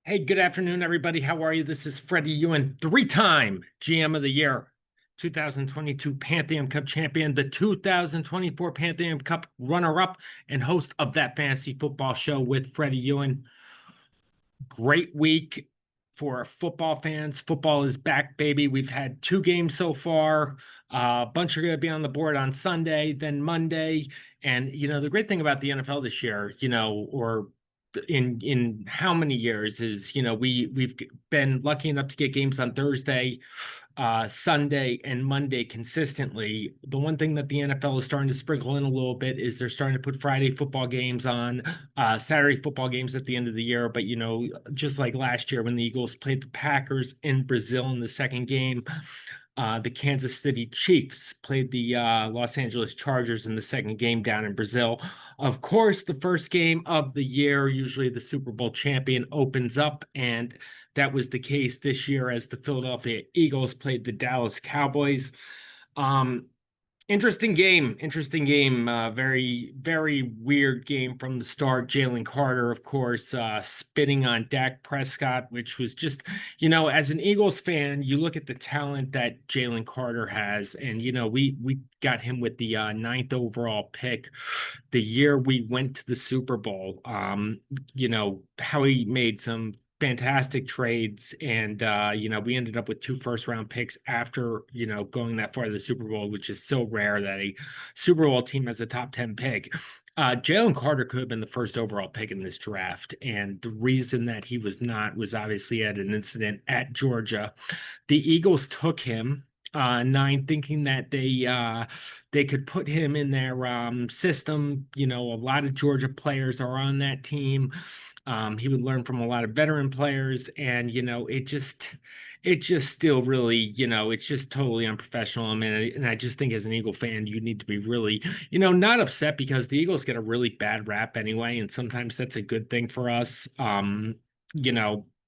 Hey, good afternoon, everybody. How are you? This is Freddie Ewan, three-time GM of the Year, 2022 Pantheon Cup champion, the 2024 Pantheon Cup runner-up, and host of that fantasy football show with Freddie Ewan. Great week for football fans. Football is back, baby. We've had two games so far. A bunch are going to be on the board on Sunday, then Monday. And the great thing about the NFL this year, or in how many years is we've been lucky enough to get games on Thursday, Sunday, and Monday consistently. The one thing that the NFL is starting to sprinkle in a little bit is they're starting to put Friday football games on, Saturday football games at the end of the year. But just like last year when the Eagles played the Packers in Brazil in the second game, the Kansas City Chiefs played the Los Angeles Chargers in the second game down in Brazil. Of course, the first game of the year, usually the Super Bowl champion opens up, and that was the case this year as the Philadelphia Eagles played the Dallas Cowboys. Um, Interesting game. Very, very weird game from the start. Jalen Carter, of course, spitting on Dak Prescott, which was just, as an Eagles fan, you look at the talent that Jalen Carter has, and we got him with the ninth overall pick the year we went to the Super Bowl. How he made some fantastic trades, and we ended up with two first round picks after going that far to the Super Bowl, which is so rare that a Super Bowl team has a top 10 pick. Jalen Carter could have been the first overall pick in this draft, and the reason that he was not was obviously at an incident at Georgia. The Eagles took him nine, thinking that they could put him in their system. A lot of Georgia players are on that team. He would learn from a lot of veteran players, and it just still really, it's just totally unprofessional. I mean, and I just think as an Eagle fan, you need to be really, not upset, because the Eagles get a really bad rap anyway, and sometimes that's a good thing for us.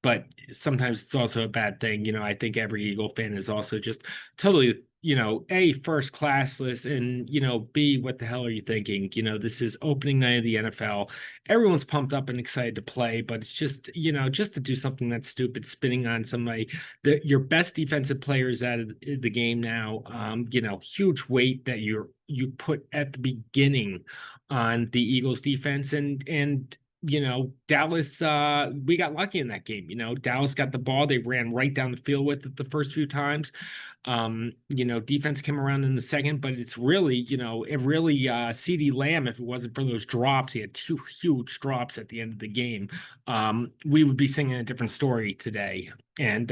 But sometimes it's also a bad thing. I think every Eagle fan is also just totally, A, first classless, and, B, what the hell are you thinking? This is opening night of the NFL. Everyone's pumped up and excited to play, but it's just, just to do something that's stupid, spinning on somebody, your best defensive players out of the game now, huge weight that you put at the beginning on the Eagles defense, and Dallas, we got lucky in that game. Dallas got the ball. They ran right down the field with it the first few times. Defense came around in the second, but it's really, CeeDee Lamb, if it wasn't for those drops, he had two huge drops at the end of the game. We would be singing a different story today. And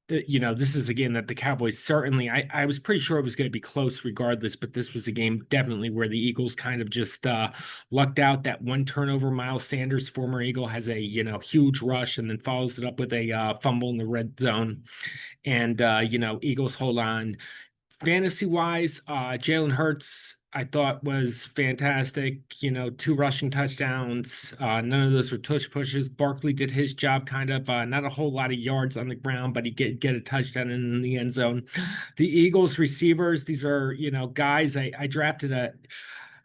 this is a game that the Cowboys certainly, I was pretty sure it was going to be close regardless, but this was a game definitely where the Eagles kind of just lucked out. That one turnover, Miles Sanders, former Eagle, has a huge rush and then follows it up with a fumble in the red zone. And Eagles hold on. Fantasy wise, Jalen Hurts, I thought, was fantastic. Two rushing touchdowns. None of those were tush pushes. Barkley did his job, kind of. Not a whole lot of yards on the ground, but he get a touchdown in the end zone. The Eagles receivers, these are guys I drafted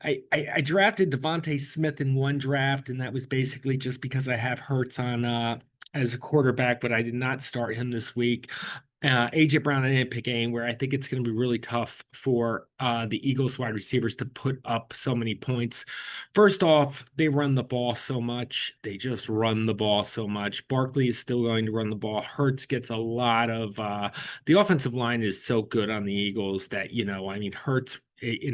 I drafted Devontae Smith in one draft, and that was basically just because I have Hurts on as a quarterback, but I did not start him this week. AJ Brown, I didn't pick anywhere. I think it's going to be really tough for the Eagles wide receivers to put up so many points. First off, they run the ball so much. They just run the ball so much. Barkley is still going to run the ball. Hurts gets a lot of the offensive line is so good on the Eagles that, I mean,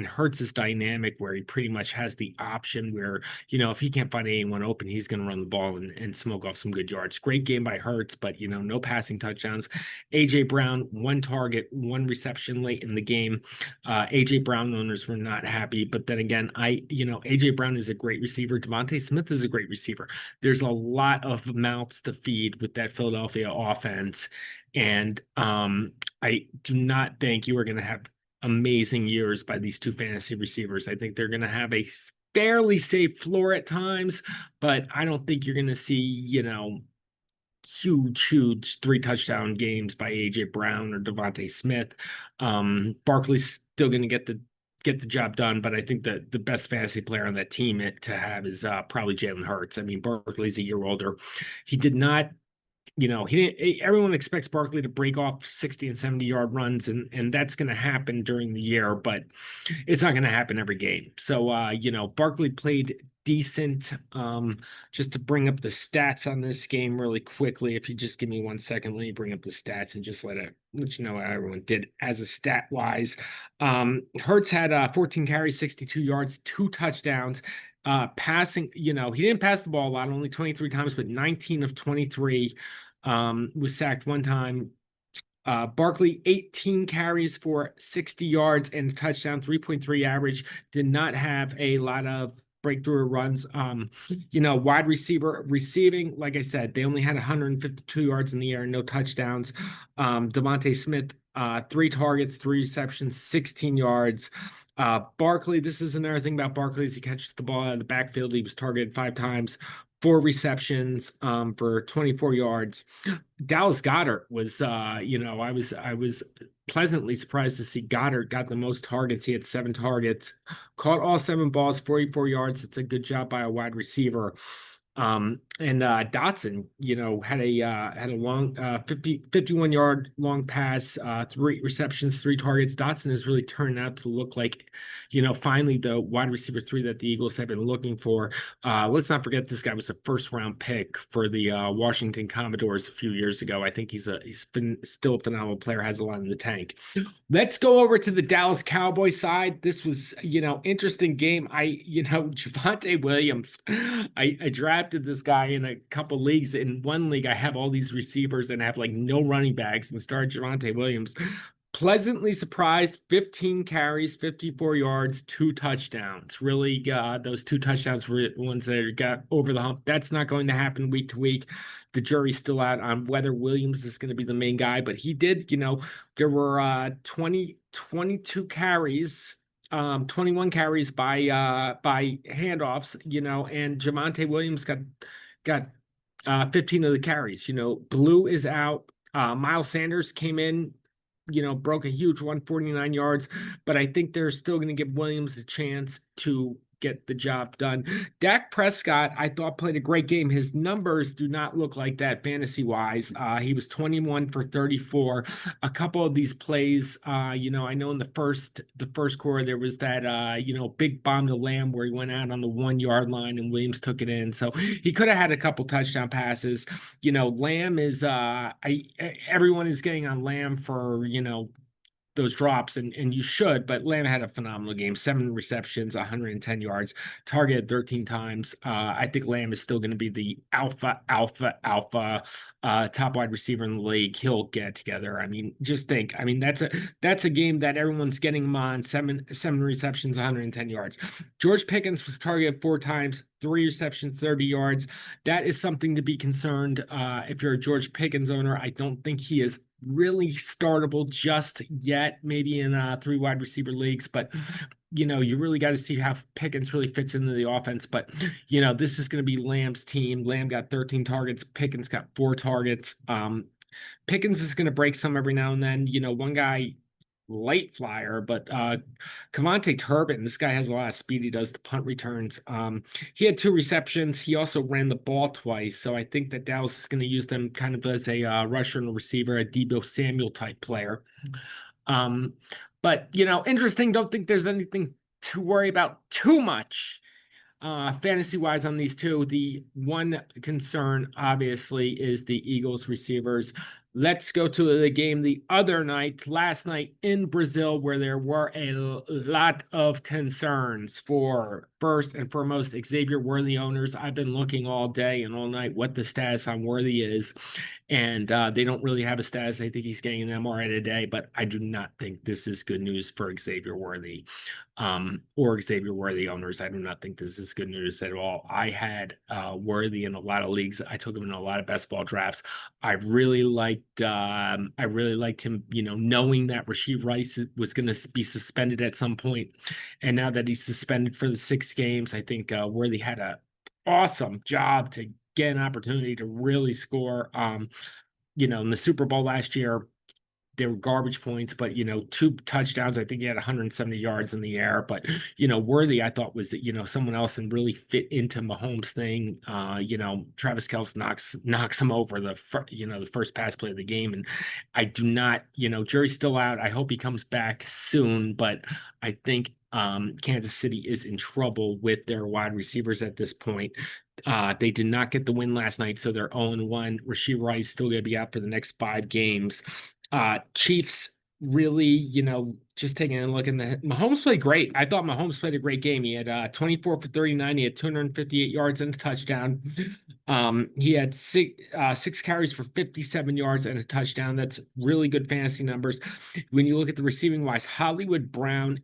Hurts' dynamic where he pretty much has the option where, if he can't find anyone open, he's going to run the ball and smoke off some good yards. Great game by Hurts, but, no passing touchdowns. A.J. Brown, one target, one reception late in the game. A.J. Brown owners were not happy, but then again, A.J. Brown is a great receiver. Devontae Smith is a great receiver. There's a lot of mouths to feed with that Philadelphia offense, and I do not think you are going to have amazing years by these two fantasy receivers. I think they're going to have a fairly safe floor at times, but I don't think you're going to see, huge three touchdown games by AJ Brown or Devontae Smith. Barkley's still going to get the get the job done. But I think that the best fantasy player on that team to have is probably Jalen Hurts. I mean, Barkley's a year older. He did not, he didn't. Everyone expects Barkley to break off 60 and 70-yard runs, and that's going to happen during the year, but it's not going to happen every game. So, Barkley played decent. Just to bring up the stats on this game really quickly, if you just give me 1 second, let me bring up the stats and just let you know how everyone did as a stat wise. Hurts had 14 carries, 62 yards, 2 touchdowns. Passing, he didn't pass the ball a lot, only 23 times, but 19 of 23. Was sacked 1 time. Barkley, 18 carries for 60 yards and a touchdown, 3.3 average. Did not have a lot of breakthrough runs. Wide receiver receiving, like I said, they only had 152 yards in the air, no touchdowns. Devontae Smith, 3 targets, 3 receptions, 16 yards. Barkley, this is another thing about Barkley is he catches the ball out of the backfield. He was targeted 5 times, 4 receptions for 24 yards. Dallas Goedert was, I was pleasantly surprised to see Goddard got the most targets. He had 7 targets, caught all 7 balls, 44 yards. It's a good job by a wide receiver. And Dotson, had a long 51-yard long pass, 3 receptions, 3 targets. Dotson has really turned out to look like, finally the wide receiver 3 that the Eagles have been looking for. Let's not forget this guy was a first-round pick for the Washington Commodores a few years ago. I think he's been still a phenomenal player, has a lot in the tank. Let's go over to the Dallas Cowboys side. This was, interesting game. Javonte Williams, I drafted this guy in a couple leagues. In one league, I have all these receivers and have like no running backs and started Javonte Williams. Pleasantly surprised, 15 carries, 54 yards, 2 touchdowns. Really, those 2 touchdowns were the ones that got over the hump. That's not going to happen week to week. The jury's still out on whether Williams is going to be the main guy, but he did, there were 22 carries, 21 carries by handoffs, and Javonte Williams got 15 of the carries. Blue is out. Miles Sanders came in, broke a huge 149 yards, but I think they're still going to give Williams a chance to get the job done. Dak Prescott, I thought, played a great game. His numbers do not look like that fantasy-wise. He was 21 for 34. A couple of these plays, I know in the first quarter there was that, big bomb to Lamb where he went out on the 1-yard line and Williams took it in. So he could have had a couple touchdown passes. Lamb is, everyone is getting on Lamb for, those drops, and you should, but Lamb had a phenomenal game, 7 receptions, 110 yards, targeted 13 times. I think Lamb is still going to be the alpha top wide receiver in the league. He'll get together. I mean, just think, that's a game that everyone's getting him on, seven receptions, 110 yards. George Pickens was targeted 4 times, 3 receptions, 30 yards. That is something to be concerned if you're a George Pickens owner. I don't think he is really startable just yet, maybe in 3 wide receiver leagues, but you really got to see how Pickens really fits into the offense. But this is going to be Lamb's team. Lamb got 13 targets, Pickens got 4 targets. Pickens is going to break some every now and then. One guy, light flyer, but Kevontae Turbin, this guy has a lot of speed. He does the punt returns. He had 2 receptions. He also ran the ball twice, so I think that Dallas is going to use them kind of as a rusher and a receiver, a Deebo Samuel type player. But interesting. Don't think there's anything to worry about too much fantasy wise on these two. The one concern obviously is the Eagles receivers. Let's go to the game the other night, last night in Brazil, where there were a lot of concerns for, first and foremost, Xavier Worthy owners. I've been looking all day and all night what the status on Worthy is, and they don't really have a status. I think he's getting an MRI today, but I do not think this is good news for Xavier Worthy or Xavier Worthy owners. I do not think this is good news at all. I had Worthy in a lot of leagues. I took him in a lot of best ball drafts. I really liked him, knowing that Rashid Rice was going to be suspended at some point. And now that he's suspended for the 6 games, I think Worthy had an awesome job to get an opportunity to really score. In the Super Bowl last year, they were garbage points, but two touchdowns. I think he had 170 yards in the air. But Worthy, I thought was someone else and really fit into Mahomes' thing. Travis Kelce knocks him over the first pass play of the game, and I do not, jury's still out. I hope he comes back soon, but I think Kansas City is in trouble with their wide receivers at this point. They did not get the win last night, so they're 0-1. Rasheed Rice still going to be out for the next 5 games. Chiefs really, just taking a look in the Mahomes played great. I thought Mahomes played a great game. He had 24 for 39. He had 258 yards and a touchdown. He had six carries for 57 yards and a touchdown. That's really good fantasy numbers. When you look at the receiving wise, Hollywood Brown.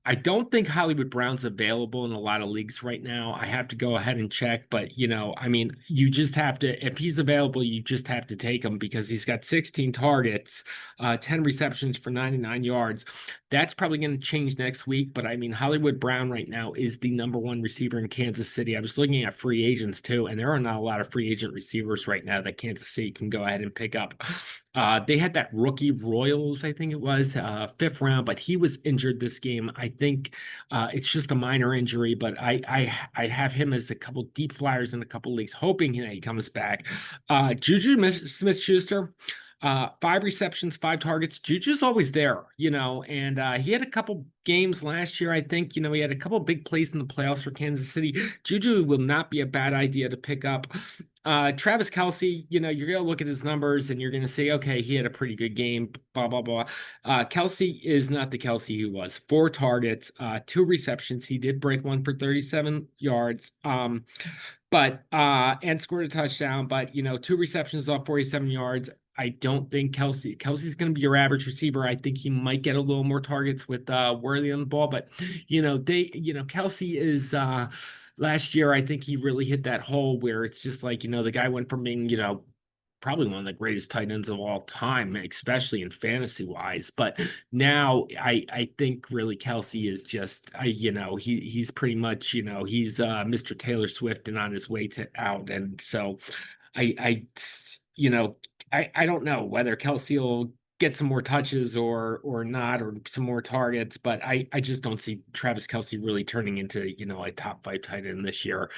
I don't think Hollywood Brown's available in a lot of leagues right now. I have to go ahead and check, but I mean, you just have to, if he's available, you just have to take him because he's got 16 targets, 10 receptions for 99 yards. That's probably going to change next week, but I mean, Hollywood Brown right now is the #1 receiver in Kansas City. I was looking at free agents too, and there are not a lot of free agent receivers right now that Kansas City can go ahead and pick up. They had that rookie Royals, I think it was, 5th round, but he was injured this game. I think it's just a minor injury, but I have him as a couple deep flyers in a couple leagues, hoping that he comes back. Juju Smith-Schuster, 5 receptions, 5 targets. Juju's always there, and he had a couple games last year. I think, he had a couple big plays in the playoffs for Kansas City. Juju will not be a bad idea to pick up. Travis Kelce, you're going to look at his numbers and you're going to say, okay, he had a pretty good game, blah, blah, blah. Kelce is not the Kelce he was. 4 targets, 2 receptions. He did break one for 37 yards. But and scored a touchdown, but 2 receptions off 47 yards. I don't think Kelce's going to be your average receiver. I think he might get a little more targets with Worthy on the ball, but Kelce is last year, I think he really hit that hole where it's just like, the guy went from being, probably one of the greatest tight ends of all time, especially in fantasy wise. But now I think really Kelce is just, he's pretty much, he's Mr. Taylor Swift and on his way to out. And so I I don't know whether Kelce will get some more touches or not, or some more targets, but I just don't see Travis Kelce really turning into, a top 5 tight end this year,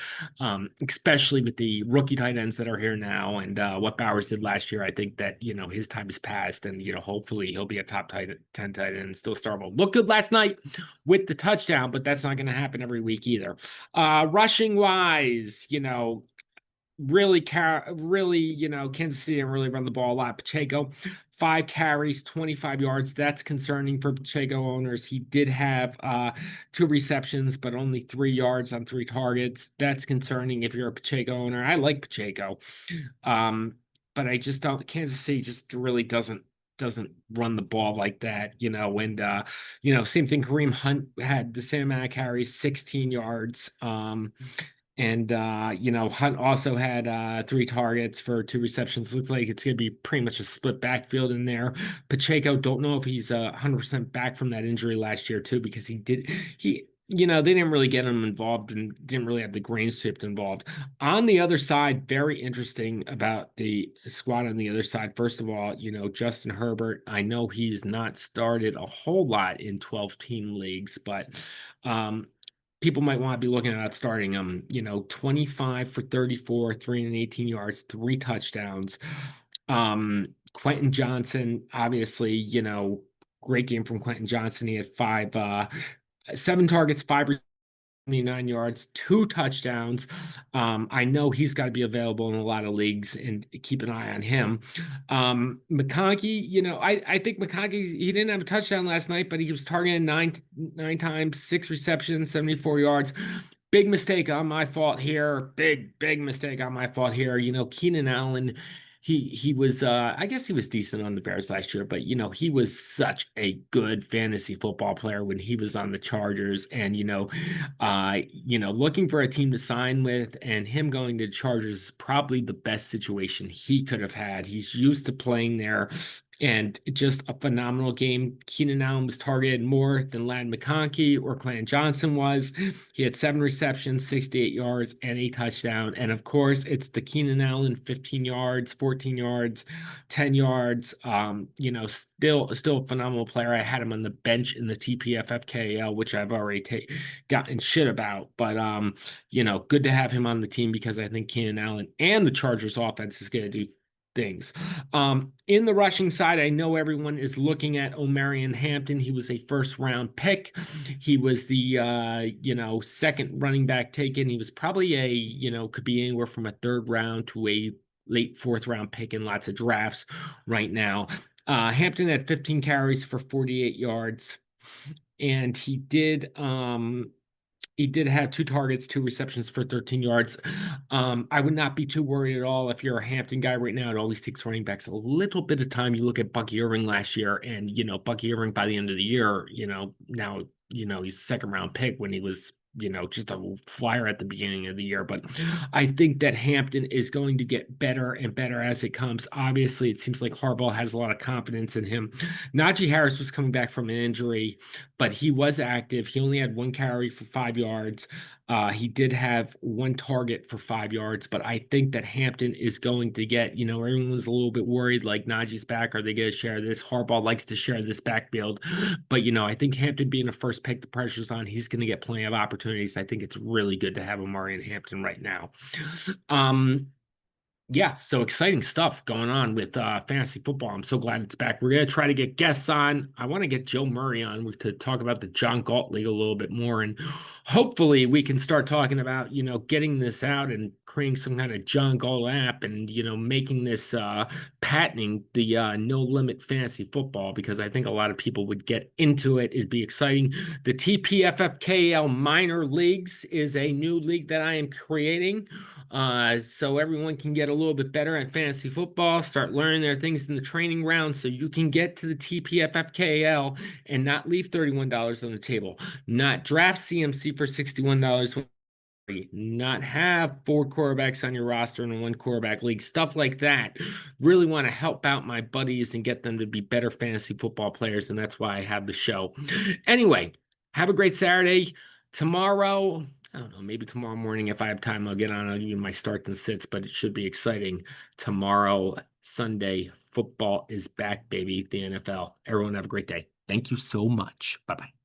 especially with the rookie tight ends that are here now and what Bowers did last year. I think that, his time is past and, hopefully he'll be a top 10 tight end and still startable. Looked good last night with the touchdown, but that's not going to happen every week either. Rushing wise, really, Kansas City didn't really run the ball a lot. Pacheco, 5 carries, 25 yards. That's concerning for Pacheco owners. He did have 2 receptions, but only 3 yards on 3 targets. That's concerning if you're a Pacheco owner. I like Pacheco, but I just don't. Kansas City just really doesn't run the ball like that, and same thing. Kareem Hunt had the same amount of carries, 16 yards. And Hunt also had 3 targets for 2 receptions. Looks like it's going to be pretty much a split backfield in there. Pacheco, don't know if he's 100% back from that injury last year too, because they didn't really get him involved and didn't really have the grain shift involved. On the other side, very interesting about the squad on the other side. First of all, Justin Herbert, I know he's not started a whole lot in 12-team leagues, but people might want to be looking at starting him. 25 for 34, 318 yards, 3 touchdowns. Quentin Johnson, obviously, great game from Quentin Johnson. He had 7 targets, 579 yards, 2 touchdowns. I know he's got to be available in a lot of leagues, and keep an eye on him. McConkey, I think McConkey, he didn't have a touchdown last night, but he was targeted nine times, 6 receptions, 74 yards. Big mistake on my fault here. Big mistake on my fault here. Keenan Allen, he was I guess he was decent on the Bears last year, but he was such a good fantasy football player when he was on the Chargers, and looking for a team to sign with, and him going to the Chargers is probably the best situation he could have had. He's used to playing there. And just a phenomenal game. Keenan Allen was targeted more than Ladd McConkey or Clan Johnson was. He had 7 receptions, 68 yards, and a touchdown. And of course, it's the Keenan Allen 15 yards, 14 yards, 10 yards. Still a phenomenal player. I had him on the bench in the TPFFKL, which I've already gotten shit about. But good to have him on the team because I think Keenan Allen and the Chargers offense is going to do things. In the rushing side, I know everyone is looking at Omarion Hampton. He was a first round pick. He was the second running back taken. He was probably could be anywhere from a third round to a late fourth round pick in lots of drafts right now. Hampton had 15 carries for 48 yards, and he did have 2 targets, 2 receptions for 13 yards. I would not be too worried at all. If you're a Hampton guy right now, it always takes running backs a little bit of time. You look at Bucky Irving last year, and Bucky Irving by the end of the year, now he's a second round pick when he was just a flyer at the beginning of the year. But I think that Hampton is going to get better and better as it comes. Obviously, it seems like Harbaugh has a lot of confidence in him. Najee Harris was coming back from an injury, but he was active. He only had 1 carry for 5 yards. He did have 1 target for 5 yards, but I think that Hampton is going to get, everyone was a little bit worried, like Najee's back. Are they going to share this? Harbaugh likes to share this backfield. But, I think Hampton being a first pick, the pressure's on. He's going to get plenty of opportunities. I think it's really good to have Omarion Hampton right now. Yeah, so exciting stuff going on with fantasy football. I'm so glad it's back. We're going to try to get guests on. I want to get Joe Murray on to talk about the John Galt League a little bit more. And hopefully we can start talking about, getting this out and creating some kind of John Galt app and, making this patenting the no limit fantasy football, because I think a lot of people would get into it. It'd be exciting. The TPFFKL Minor Leagues is a new league that I am creating. So everyone can get a little bit better at fantasy football, start learning their things in the training round, so you can get to the TPFFKL and not leave $31 on the table, not draft CMC for $61, not have 4 quarterbacks on your roster in a 1 quarterback league, stuff like that. Really want to help out my buddies and get them to be better fantasy football players, and that's why I have the show. Anyway, have a great Saturday. Tomorrow, I don't know, maybe tomorrow morning, if I have time, I'll get on. I'll give you my starts and sits, but it should be exciting. Tomorrow, Sunday, football is back, baby. The NFL. Everyone have a great day. Thank you so much. Bye-bye.